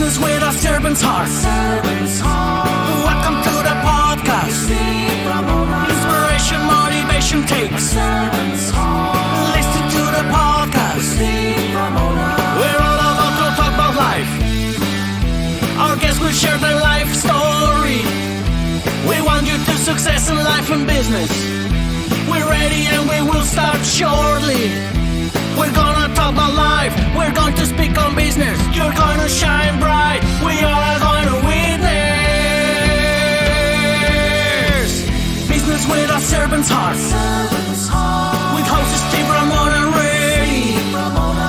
Business with a servant's heart. Welcome to the podcast. Inspiration, motivation takes. Listen to the podcast. We're all about to talk about life. Our guests will share their life story. We want you to success in life and business. We're ready and we will start shortly. We're gonna talk about life. We're going to speak on business. You're gonna shine bright. We are going to witness. Business with a servant's heart. With hosts Steve, Ramona, and Ray.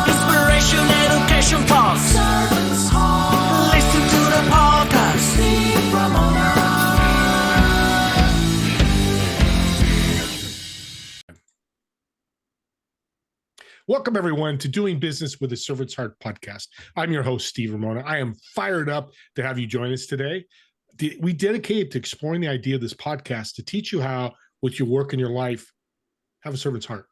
Inspiration, education talks. Listen to the podcast. Steve, Ramona. Welcome, everyone, to Doing Business with a Servant's Heart podcast. I'm your host, Steve Ramona. I am fired up to have you join us today. We dedicate to exploring the idea of this podcast to teach you how, with your work in your life, have a servant's heart.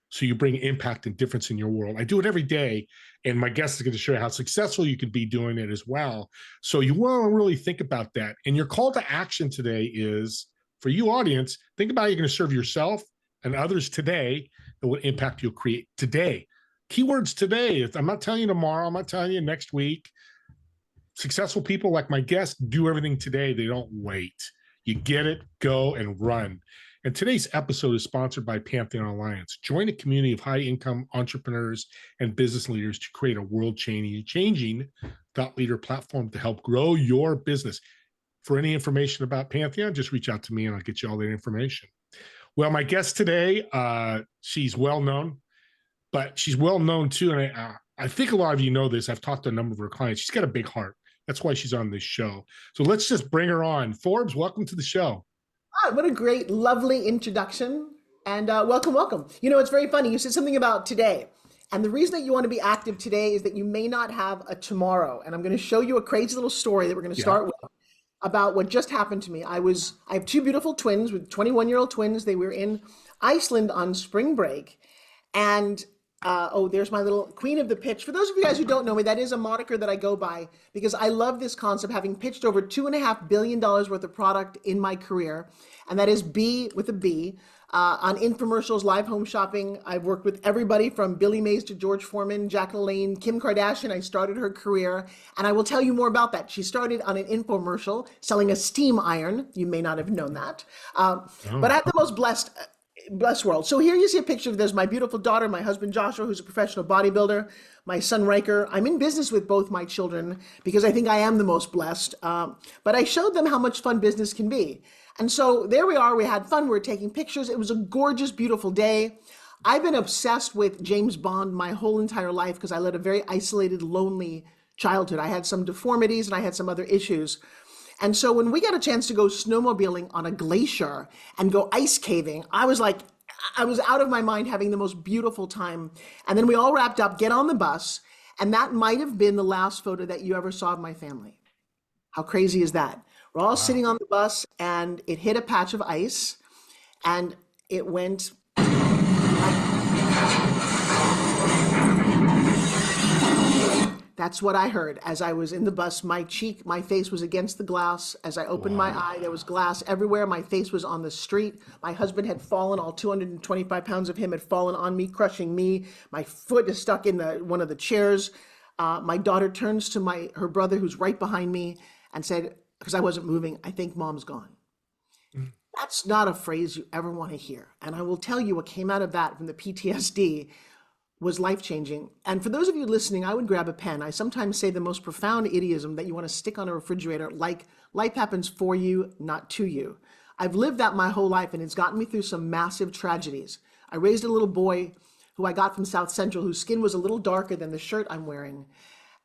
So you bring impact and difference in your world. I do it every day, and my guest is going to show you how successful you can be doing it as well. So you want to really think about that. And your call to action today is, for you audience, think about how you're going to serve yourself and others today, and what impact you'll create today. Keywords today. I'm not telling you tomorrow. I'm not telling you next week. Successful people like my guest do everything today. They don't wait. You get it, go, and run. And today's episode is sponsored by Pantheon Alliance. Join a community of high-income entrepreneurs and business leaders to create a world-changing thought leader platform to help grow your business. For any information about Pantheon, just reach out to me and I'll get you all that information. Well, my guest today, she's well-known, but she's well-known too, and I think a lot of you know this. I've talked to a number of her clients. She's got a big heart. That's why she's on this show. So let's just bring her on. Forbes, welcome to the show. What a great, lovely introduction, and welcome, welcome. You know, it's very funny. You said something about today, and the reason that you want to be active today is that you may not have a tomorrow, and I'm going to show you a crazy little story that we're going to start with. About what just happened to me. I have two beautiful twins with 21-year-old twins. They were in Iceland on spring break. And, there's my little queen of the pitch. For those of you guys who don't know me, that is a moniker that I go by because I love this concept, having pitched over $2.5 billion worth of product in my career. And that is B with a B. On infomercials, live home shopping. I've worked with everybody from Billy Mays to George Foreman, Jack LaLanne, Kim Kardashian. I started her career, and I will tell you more about that. She started on an infomercial selling a steam iron. You may not have known that, but I have the most blessed world. So here you see a picture of there's my beautiful daughter, my husband Joshua, who's a professional bodybuilder, my son Riker. I'm in business with both my children because I think I am the most blessed, but I showed them how much fun business can be. And so there we are, we had fun, we were taking pictures. It was a gorgeous, beautiful day. I've been obsessed with James Bond my whole entire life because I led a very isolated, lonely childhood. I had some deformities and I had some other issues. And so when we got a chance to go snowmobiling on a glacier and go ice caving, I was out of my mind having the most beautiful time. And then we all wrapped up, get on the bus, and that might have been the last photo that you ever saw of my family. How crazy is that? We're all sitting on the bus and it hit a patch of ice and it went. That's what I heard as I was in the bus. My face was against the glass. As I opened my eye, there was glass everywhere. My face was on the street. My husband had fallen. All 225 pounds of him had fallen on me, crushing me. My foot is stuck in one of the chairs. My daughter turns to her brother, who's right behind me, and said, because I wasn't moving, I think mom's gone. That's not a phrase you ever want to hear. And I will tell you what came out of that from the PTSD was life-changing. And for those of you listening, I would grab a pen. I sometimes say the most profound idiom that you want to stick on a refrigerator, like life happens for you, not to you. I've lived that my whole life and it's gotten me through some massive tragedies. I raised a little boy who I got from South Central, whose skin was a little darker than the shirt I'm wearing.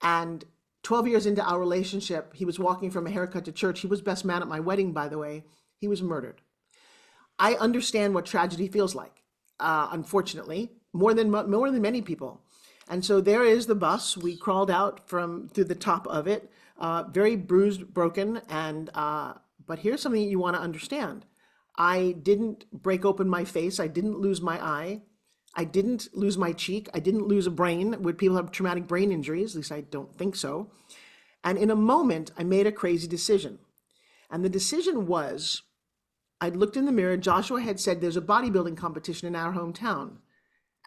And 12 years into our relationship, he was walking from a haircut to church. He was best man at my wedding, by the way. He was murdered. I understand what tragedy feels like, unfortunately, more than many people. And so there is the bus. We crawled out through the top of it, very bruised, broken. But here's something you want to understand. I didn't break open my face. I didn't lose my eye. I didn't lose my cheek. I didn't lose a brain. Would people have traumatic brain injuries? At least I don't think so. And in a moment, I made a crazy decision. And the decision was, I looked in the mirror, Joshua had said, there's a bodybuilding competition in our hometown.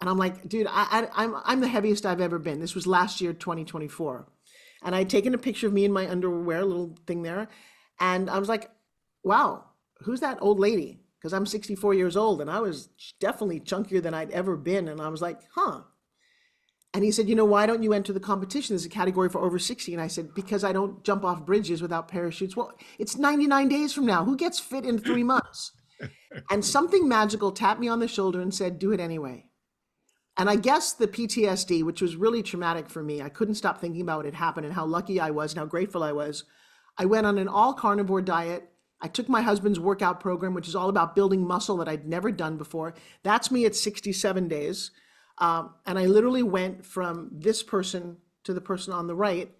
And I'm like, dude, I'm the heaviest I've ever been. This was last year, 2024. And I'd taken a picture of me in my underwear, a little thing there. And I was like, wow, who's that old lady? Because I'm 64 years old and I was definitely chunkier than I'd ever been. And I was like, huh. And he said, why don't you enter the competition? There's a category for over 60. And I said, because I don't jump off bridges without parachutes. Well, it's 99 days from now. Who gets fit in 3 months? And something magical tapped me on the shoulder and said, do it anyway. And I guess the PTSD, which was really traumatic for me, I couldn't stop thinking about what had happened and how lucky I was and how grateful I was. I went on an all carnivore diet. I took my husband's workout program, which is all about building muscle that I'd never done before. That's me at 67 days. And I literally went from this person to the person on the right.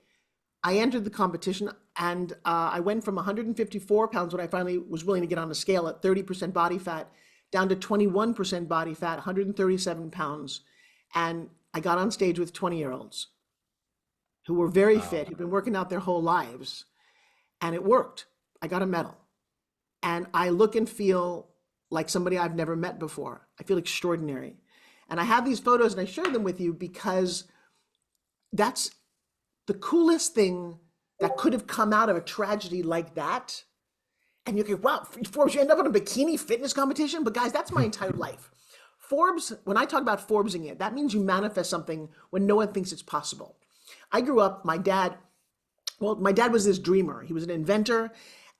I entered the competition and I went from 154 pounds when I finally was willing to get on a scale at 30% body fat down to 21% body fat, 137 pounds. And I got on stage with 20-year-olds who were very fit, who'd been working out their whole lives. And it worked. I got a medal. And I look and feel like somebody I've never met before. I feel extraordinary. And I have these photos and I share them with you because that's the coolest thing that could have come out of a tragedy like that. And you go, wow, Forbes, you end up in a bikini fitness competition? But guys, that's my entire life. Forbes, when I talk about Forbesing it, that means you manifest something when no one thinks it's possible. I grew up, my dad was this dreamer. He was an inventor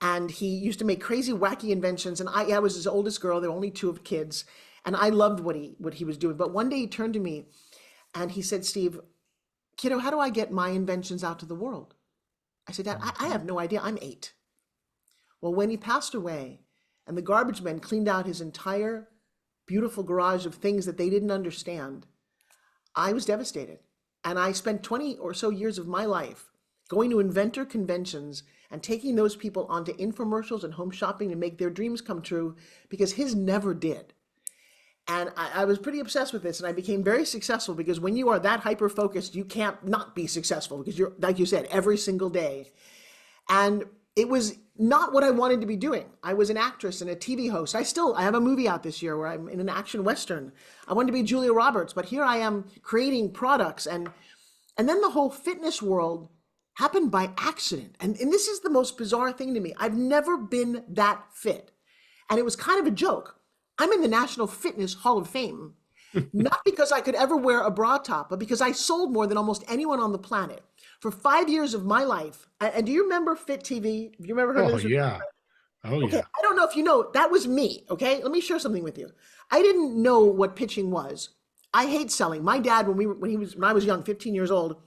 and he used to make crazy, wacky inventions. And I was his oldest girl. There were only 2 kids. And I loved what he was doing. But one day he turned to me and he said, Steve, kiddo, how do I get my inventions out to the world? I said, Dad, I have no idea. I'm 8. Well, when he passed away and the garbage men cleaned out his entire beautiful garage of things that they didn't understand, I was devastated. And I spent 20 or so years of my life going to inventor conventions and taking those people onto infomercials and home shopping to make their dreams come true because his never did. And I was pretty obsessed with this and I became very successful because when you are that hyper-focused, you can't not be successful because you're, like you said, every single day. And it was not what I wanted to be doing. I was an actress and a TV host. I have a movie out this year where I'm in an action Western. I wanted to be Julia Roberts, but here I am creating products. And then the whole fitness world happened by accident. And this is the most bizarre thing to me. I've never been that fit. And it was kind of a joke. I'm in the National Fitness Hall of Fame, not because I could ever wear a bra top, but because I sold more than almost anyone on the planet. For 5 years of my life, and do you remember Fit TV? Have you ever heard of this? Yeah. Oh, okay, yeah. I don't know if you know, that was me, okay? Let me share something with you. I didn't know what pitching was. I hate selling. My dad, when I was young, 15 years old,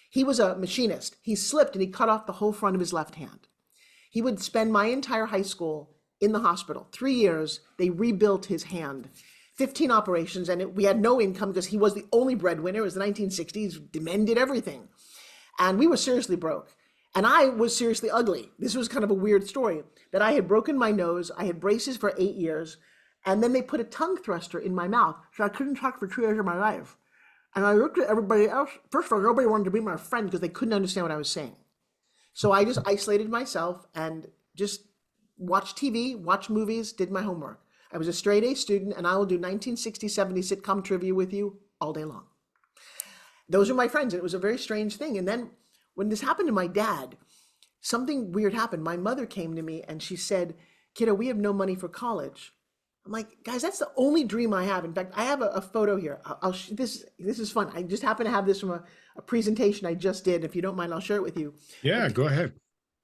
he was a machinist. He slipped and he cut off the whole front of his left hand. He would spend my entire high school in the hospital. 3 years, they rebuilt his hand. 15 operations, and we had no income because he was the only breadwinner. It was the 1960s. Men did everything. And we were seriously broke. And I was seriously ugly. This was kind of a weird story that I had broken my nose. I had braces for 8 years. And then they put a tongue thruster in my mouth. So I couldn't talk for 2 years of my life. And I looked at everybody else. First of all, nobody wanted to be my friend because they couldn't understand what I was saying. So I just isolated myself and just watched TV, watched movies, did my homework. I was a straight A student, and I will do 1960s, 70s sitcom trivia with you all day long. Those are my friends, and it was a very strange thing. And then when this happened to my dad, something weird happened. My mother came to me, and she said, kiddo, we have no money for college. I'm like, guys, that's the only dream I have. In fact, I have a photo here. This is fun. I just happen to have this from a presentation I just did. If you don't mind, I'll share it with you. Yeah, go ahead.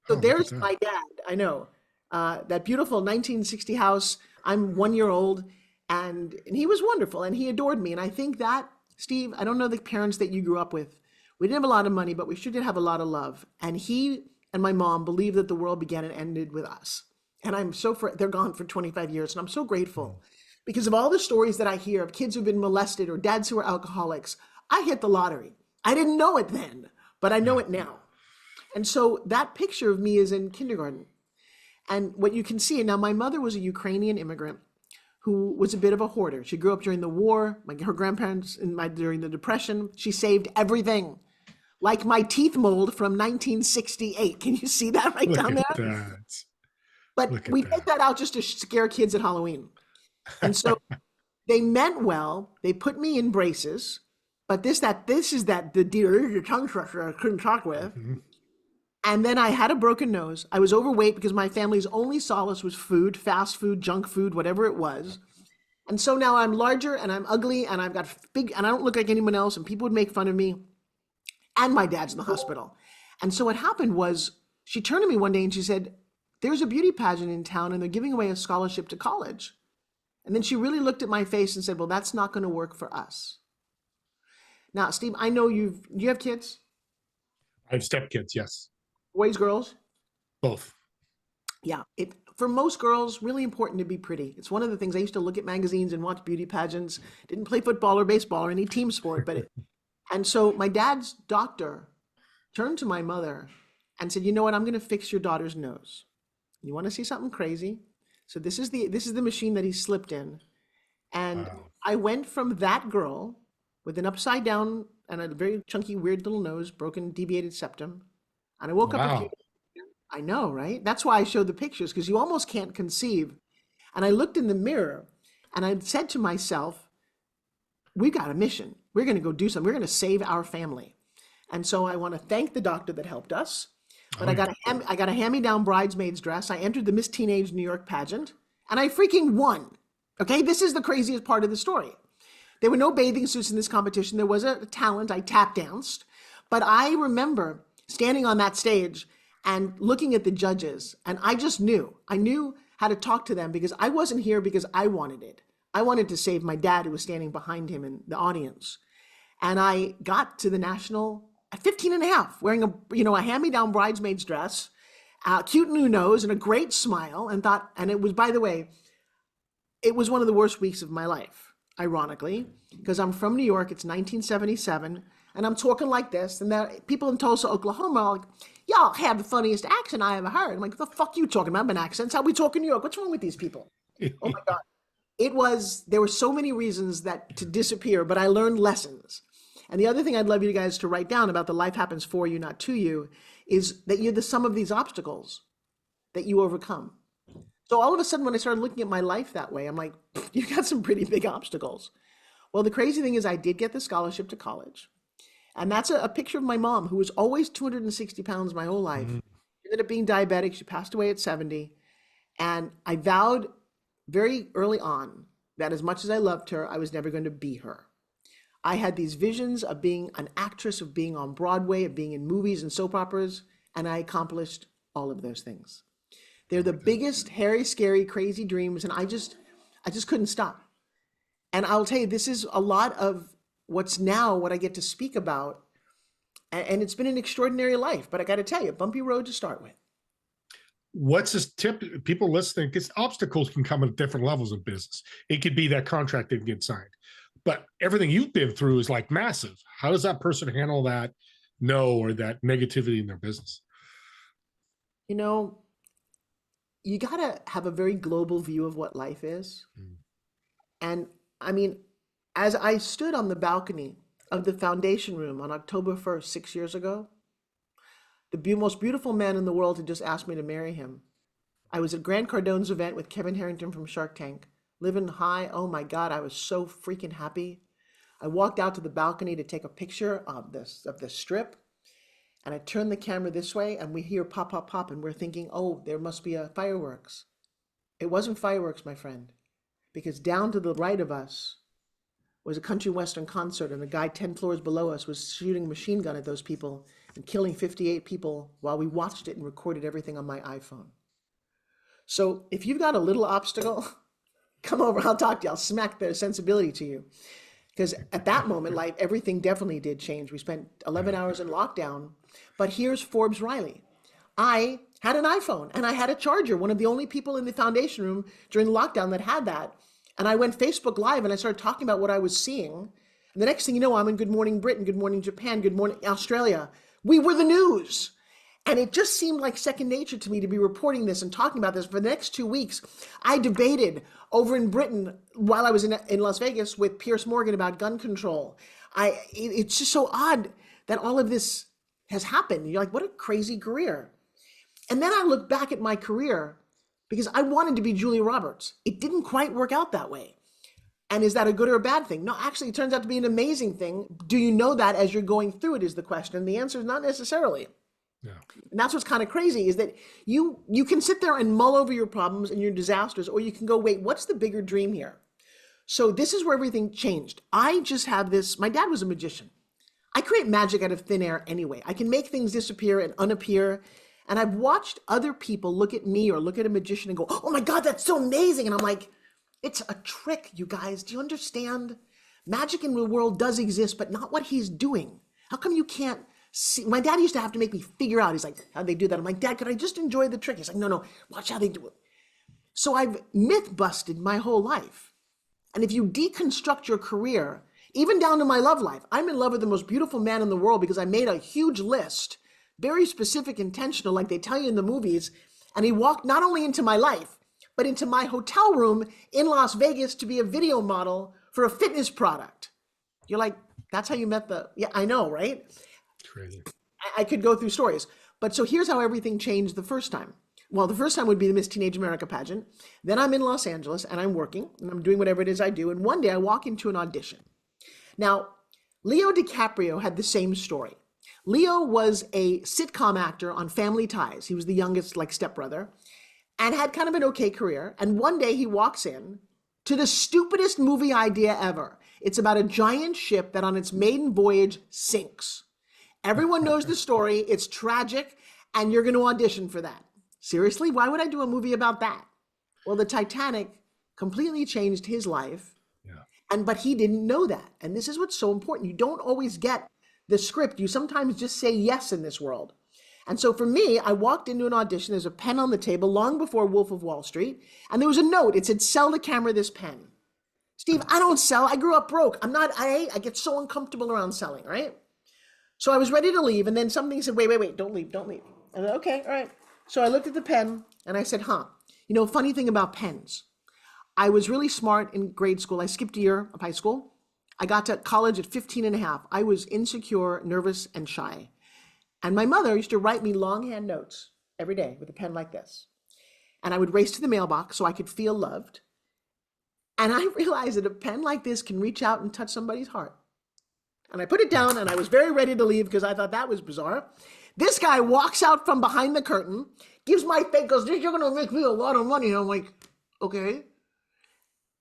So there's my dad. I know. That beautiful 1960 house. I'm 1 year old, and he was wonderful, and he adored me. And I think that, Steve, I don't know the parents that you grew up with. We didn't have a lot of money, but we sure did have a lot of love. And he and my mom believed that the world began and ended with us. And I'm they're gone for 25 years, and I'm so grateful because of all the stories that I hear of kids who've been molested or dads who are alcoholics. I hit the lottery. I didn't know it then, but I know it now. And so that picture of me is in kindergarten. And what you can see, now my mother was a Ukrainian immigrant who was a bit of a hoarder. She grew up during the war, her grandparents during the Depression. She saved everything, like my teeth mold from 1968. Can you see that right down Look there? at that. But Look at we that. take that out just to scare kids at Halloween. And so they meant well. They put me in braces, but this is the dear your tongue twister I couldn't talk with. Mhm. And then I had a broken nose. I was overweight because my family's only solace was food, fast food, junk food, whatever it was. And so now I'm larger and I'm ugly and I've got big, and I don't look like anyone else, and people would make fun of me. And my dad's in the hospital. And so what happened was she turned to me one day and she said, there's a beauty pageant in town and they're giving away a scholarship to college. And then she really looked at my face and said, well, that's not going to work for us. Now, Steve, I know do you have kids? I have stepkids, yes. Boys, girls? Both. Yeah. For most girls, really important to be pretty. It's one of the things I used to look at magazines and watch beauty pageants. Didn't play football or baseball or any team sport, and so my dad's doctor turned to my mother and said, you know what, I'm going to fix your daughter's nose. You want to see something crazy? So this is the machine that he slipped in. And Wow. I went from that girl with an upside down and a very chunky, weird little nose, broken, deviated septum. And I woke up a few Wow. I know, right? That's why I showed the pictures, because you almost can't conceive. And I looked in the mirror and I said to myself, we got a mission. We're going to go do something. We're going to save our family. And so I want to thank the doctor that helped us. But I got a hand-me-down bridesmaid's dress. I entered the Miss Teenage New York pageant and I freaking won. Okay, this is the craziest part of the story. There were no bathing suits in this competition. There was a talent. I tap danced. But I remember standing on that stage and looking at the judges, and I knew how to talk to them, because I wasn't here because I wanted it. I wanted to save my dad, who was standing behind him in the audience. And I got to the national at 15 and a half, wearing a hand-me-down bridesmaid's dress, cute new nose and a great smile, and it was, by the way, it was one of the worst weeks of my life, ironically, because I'm from New York. It's 1977. And I'm talking like this, and people in Tulsa, Oklahoma are like, y'all have the funniest accent I ever heard. I'm like, what the fuck you talking about? An accent? How we talk in New York? What's wrong with these people? Oh my God. There were so many reasons to disappear, but I learned lessons. And the other thing I'd love you guys to write down about the life happens for you, not to you, is that you're the sum of these obstacles that you overcome. So all of a sudden, when I started looking at my life that way, I'm like, you got some pretty big obstacles. Well, the crazy thing is I did get the scholarship to college. And that's a picture of my mom, who was always 260 pounds my whole life. Mhm. She ended up being diabetic. She passed away at 70. And I vowed very early on that as much as I loved her, I was never going to be her. I had these visions of being an actress, of being on Broadway, of being in movies and soap operas, and I accomplished all of those things. They're the biggest, hairy, scary, crazy dreams, and I just couldn't stop. And I'll tell you, this is a lot of what I get to speak about. And it's been an extraordinary life, but I got to tell you, bumpy road to start with. What's this tip? People listening, because obstacles can come at different levels of business. It could be that contract didn't get signed, but everything you've been through is like massive. How does that person handle that no or that negativity in their business? You know, you got to have a very global view of what life is. Mm. And I mean, as I stood on the balcony of the foundation room on October 1st, 6 years ago, the most beautiful man in the world had just asked me to marry him. I was at Grant Cardone's event with Kevin Harrington from Shark Tank, living high. Oh my God, I was so freaking happy. I walked out to the balcony to take a picture of the strip, and I turned the camera this way, and we hear pop, pop, pop, and we're thinking, oh, there must be a fireworks. It wasn't fireworks, my friend, because down to the right of us was a country western concert, and the guy 10 floors below us was shooting a machine gun at those people and killing 58 people while we watched it and recorded everything on my iPhone. So if you've got a little obstacle, come over, I'll talk to you. I'll smack the sensibility to you. Because at that moment, everything definitely did change. We spent 11 hours in lockdown, but here's Forbes Riley. I had an iPhone and I had a charger, one of the only people in the foundation room during lockdown that had that. And I went Facebook Live and I started talking about what I was seeing. And the next thing you know, I'm in Good Morning Britain, Good Morning Japan, Good Morning Australia. We were the news. And it just seemed like second nature to me to be reporting this and talking about this. For the next 2 weeks, I debated over in Britain while I was in Las Vegas with Piers Morgan about gun control. It's just so odd that all of this has happened. You're like, what a crazy career. And then I look back at my career because I wanted to be Julia Roberts. It didn't quite work out that way. And is that a good or a bad thing? No, actually, it turns out to be an amazing thing. Do you know that as you're going through it is the question. And the answer is not necessarily. Yeah. And that's what's kind of crazy is that you can sit there and mull over your problems and your disasters, or you can go, wait, what's the bigger dream here? So this is where everything changed. I just have this, my dad was a magician. I create magic out of thin air anyway. I can make things disappear and unappear. And I've watched other people look at me or look at a magician and go, oh my God, that's so amazing. And I'm like, it's a trick, you guys. Do you understand? Magic in the world does exist, but not what he's doing. How come you can't see? My dad used to have to make me figure out. He's like, how'd they do that? I'm like, Dad, could I just enjoy the trick? He's like, no, watch how they do it. So I've myth busted my whole life. And if you deconstruct your career, even down to my love life, I'm in love with the most beautiful man in the world because I made a huge list, very specific, intentional, like they tell you in the movies. And he walked not only into my life, but into my hotel room in Las Vegas to be a video model for a fitness product. You're like, that's how you met yeah, I know, right? Crazy. I could go through stories. But so here's how everything changed the first time. Well, the first time would be the Miss Teenage America pageant. Then I'm in Los Angeles and I'm working and I'm doing whatever it is I do. And one day I walk into an audition. Now, Leo DiCaprio had the same story. Leo was a sitcom actor on Family Ties. He was the youngest, like, stepbrother, and had kind of an okay career. And one day he walks in to the stupidest movie idea ever. It's about a giant ship that on its maiden voyage sinks. Everyone knows the story. It's tragic, and you're going to audition for that. Seriously? Why would I do a movie about that? Well, the Titanic completely changed his life. But he didn't know that. And this is what's so important. You don't always get the script. You sometimes just say yes in this world. And so for me, I walked into an audition. There's a pen on the table long before Wolf of Wall Street. And there was a note. It said, sell the camera this pen. Steve, I don't sell. I grew up broke. I get so uncomfortable around selling, right? So I was ready to leave. And then something said, wait, don't leave. I said, okay, all right. So I looked at the pen and I said, funny thing about pens. I was really smart in grade school. I skipped a year of high school. I got to college at 15 and a half. I was insecure, nervous, and shy. And my mother used to write me longhand notes every day with a pen like this. And I would race to the mailbox so I could feel loved. And I realized that a pen like this can reach out and touch somebody's heart. And I put it down and I was very ready to leave because I thought that was bizarre. This guy walks out from behind the curtain, gives my face, goes, you're going to make me a lot of money. And I'm like, okay.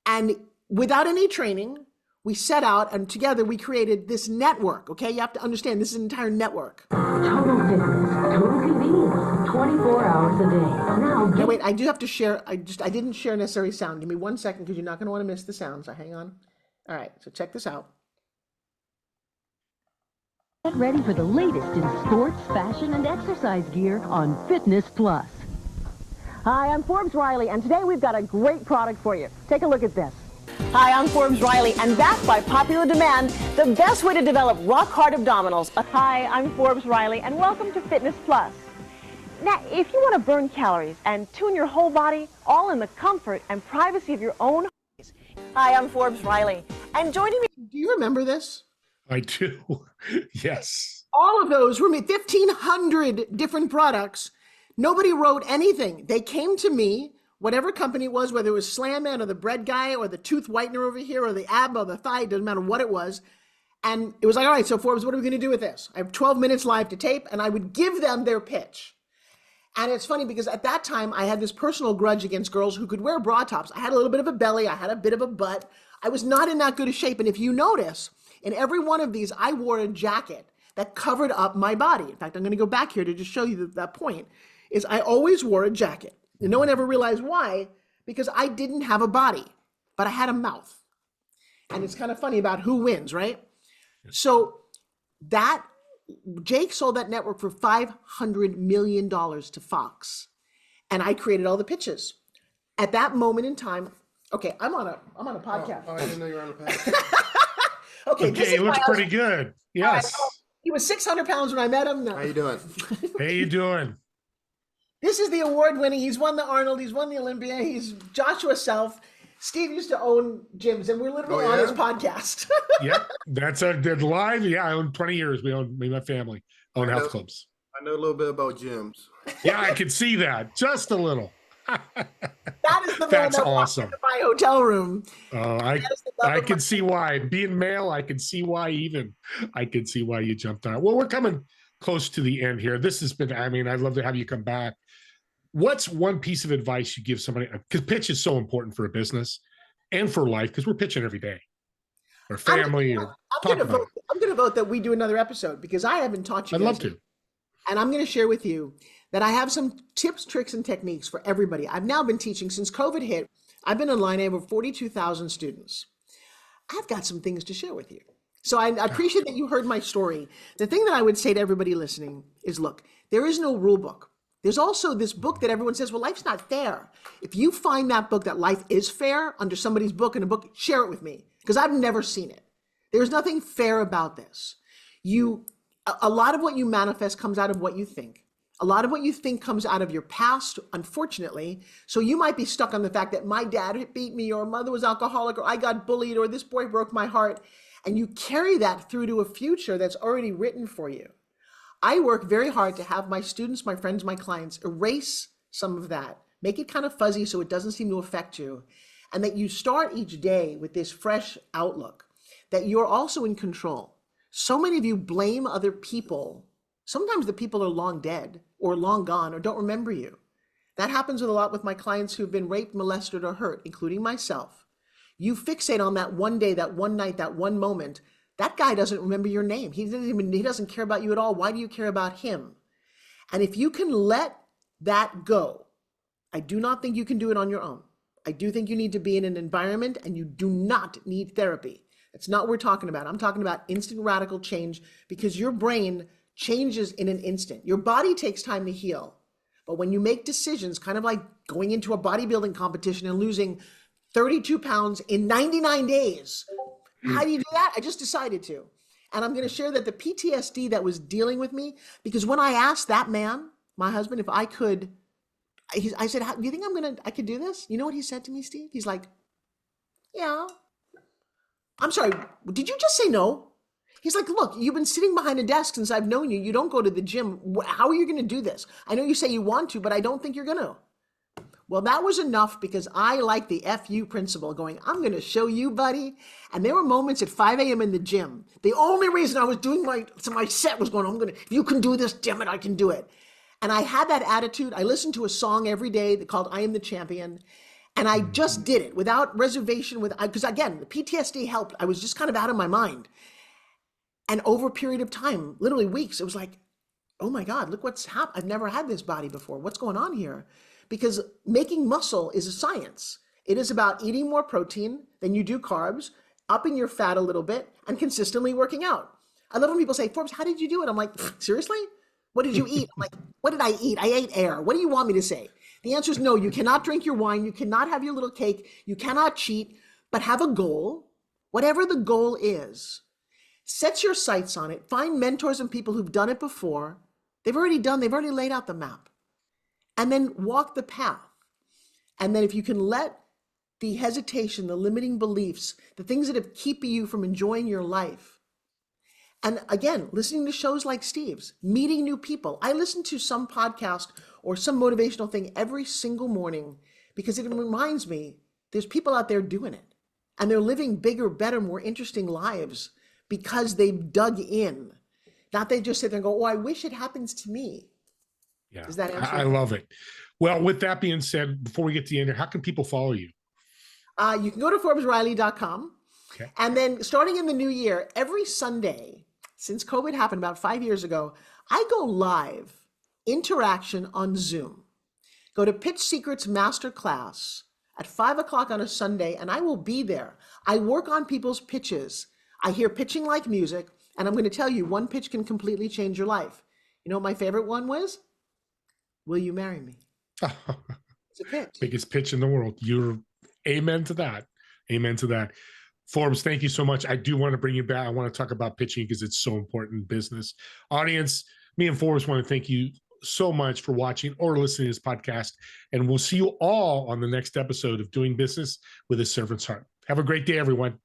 And without any training, we set out and together we created this network, okay? You have to understand, this is an entire network. Total fitness, total convenience, 24 hours a day. Now wait, I do have to share, I didn't share necessary sound. Give me 1 second because you're not going to want to miss the sound, so hang on. All right, so check this out. Get ready for the latest in sports, fashion, and exercise gear on Fitness Plus. Hi, I'm Forbes Riley, and today we've got a great product for you. Take a look at this. Hi, I'm Forbes Riley, and backed by popular demand, the best way to develop rock-hard abdominals. Hi, I'm Forbes Riley, and welcome to Fitness Plus. Now, if you want to burn calories and tune your whole body, all in the comfort and privacy of your own home. Hi, I'm Forbes Riley, and joining me... Do you remember this? I do. Yes. All of those were 1,500 different products. Nobody wrote anything. They came to me, whatever company it was, whether it was Slam Man or the bread guy or the tooth whitener over here or the ab or the thigh, doesn't matter what it was. And it was like, all right, so Forbes, what are we going to do with this? I have 12 minutes live to tape, and I would give them their pitch. And it's funny because at that time, I had this personal grudge against girls who could wear bra tops. I had a little bit of a belly. I had a bit of a butt. I was not in that good a shape. And if you notice, in every one of these, I wore a jacket that covered up my body. In fact, I'm going to go back here to just show you that point. Is I always wore a jacket. And no one ever realized why, because I didn't have a body, but I had a mouth. And it's kind of funny about who wins, right? So that, Jake sold that network for $500 million to Fox. And I created all the pitches. At that moment in time, okay, I'm on a podcast. Oh, I didn't know you were on a podcast. Okay, it looks pretty good. Yes. He was 600 pounds when I met him. No. How you doing? How you doing? This is the award winning. He's won the Arnold. He's won the Olympia. He's Joshua Self. Steve used to own gyms, and we're literally on his podcast. Yeah, that's a live. Yeah, I own 20 years. Me and my family own health clubs. I know a little bit about gyms. Yeah, I can see that just a little. That is the That's man that awesome. walked into my hotel room. I can see why. Being male, I can see why even. I can see why you jumped on it. Well, we're coming close to the end here. This has been, I mean, I'd love to have you come back. What's one piece of advice you give somebody? Because pitch is so important for a business and for life, because we're pitching every day. Or family. I'm going to vote that we do another episode, because I haven't taught you. I'd love to. And I'm going to share with you that I have some tips, tricks, and techniques for everybody. I've now been teaching since COVID hit. I've been online. I have over 42,000 students. I've got some things to share with you. So I appreciate that you heard my story. The thing that I would say to everybody listening is, look, there is no rule book. There's also this book that everyone says, well, life's not fair. If you find that book that life is fair under somebody's book in a book, share it with me, because I've never seen it. There's nothing fair about this. A lot of what you manifest comes out of what you think. A lot of what you think comes out of your past, unfortunately. So you might be stuck on the fact that my dad beat me, or mother was alcoholic, or I got bullied, or this boy broke my heart. And you carry that through to a future that's already written for you. I work very hard to have my students, my friends, my clients erase some of that, make it kind of fuzzy so it doesn't seem to affect you, and that you start each day with this fresh outlook, that you're also in control. So many of you blame other people. Sometimes the people are long dead or long gone or don't remember you. That happens a lot with my clients who've been raped, molested, or hurt, including myself. You fixate on that one day, that one night, that one moment. That guy doesn't remember your name. He doesn't care about you at all. Why do you care about him? And if you can let that go, I do not think you can do it on your own. I do think you need to be in an environment, and you do not need therapy. That's not what we're talking about. I'm talking about instant radical change, because your brain changes in an instant. Your body takes time to heal. But when you make decisions, kind of like going into a bodybuilding competition and losing 32 pounds in 99 days, how do you do that? I just decided to. And I'm going to share that the PTSD that was dealing with me, because when I asked that man, my husband, if I could, I said, do you think I could do this? You know what he said to me, Steve? He's like, yeah. I'm sorry, did you just say no? He's like, look, you've been sitting behind a desk since I've known you. You don't go to the gym. How are you going to do this? I know you say you want to, but I don't think you're going to. Well, that was enough, because I like the FU principle, going, I'm going to show you, buddy. And there were moments at 5 a.m. in the gym. The only reason I was doing my set was going, if you can do this, damn it, I can do it. And I had that attitude. I listened to a song every day called I Am the Champion. And I just did it without reservation, because again, the PTSD helped. I was just kind of out of my mind. And over a period of time, literally weeks, it was like, oh my God, look what's happened. I've never had this body before. What's going on here? Because making muscle is a science. It is about eating more protein than you do carbs, upping your fat a little bit, and consistently working out. I love when people say, Forbes, how did you do it? I'm like, seriously? What did you eat? I'm like, what did I eat? I ate air. What do you want me to say? The answer is no. You cannot drink your wine. You cannot have your little cake. You cannot cheat, but have a goal. Whatever the goal is, set your sights on it. Find mentors and people who've done it before. They've already laid out the map. And then walk the path. And then if you can let the hesitation, the limiting beliefs, the things that have keeping you from enjoying your life. And again, listening to shows like Steve's, meeting new people. I listen to some podcast or some motivational thing every single morning, because it reminds me there's people out there doing it. And they're living bigger, better, more interesting lives because they've dug in. Not they just sit there and go, oh, I wish it happens to me. Yeah, does that answer? I love it. Well, with that being said, before we get to the end, how can people follow you? You can go to ForbesRiley.com. Okay. And then starting in the new year, every Sunday, since COVID happened about 5 years ago, I go live interaction on Zoom. Go to Pitch Secrets Masterclass at 5 o'clock on a Sunday, and I will be there. I work on people's pitches. I hear pitching like music, and I'm going to tell you, one pitch can completely change your life. You know what my favorite one was? Will you marry me? It's a pitch. Biggest pitch in the world. You're amen to that. Amen to that. Forbes, thank you so much. I do want to bring you back. I want to talk about pitching because it's so important in business. Audience, me and Forbes want to thank you so much for watching or listening to this podcast. And we'll see you all on the next episode of Doing Business with a Servant's Heart. Have a great day, everyone.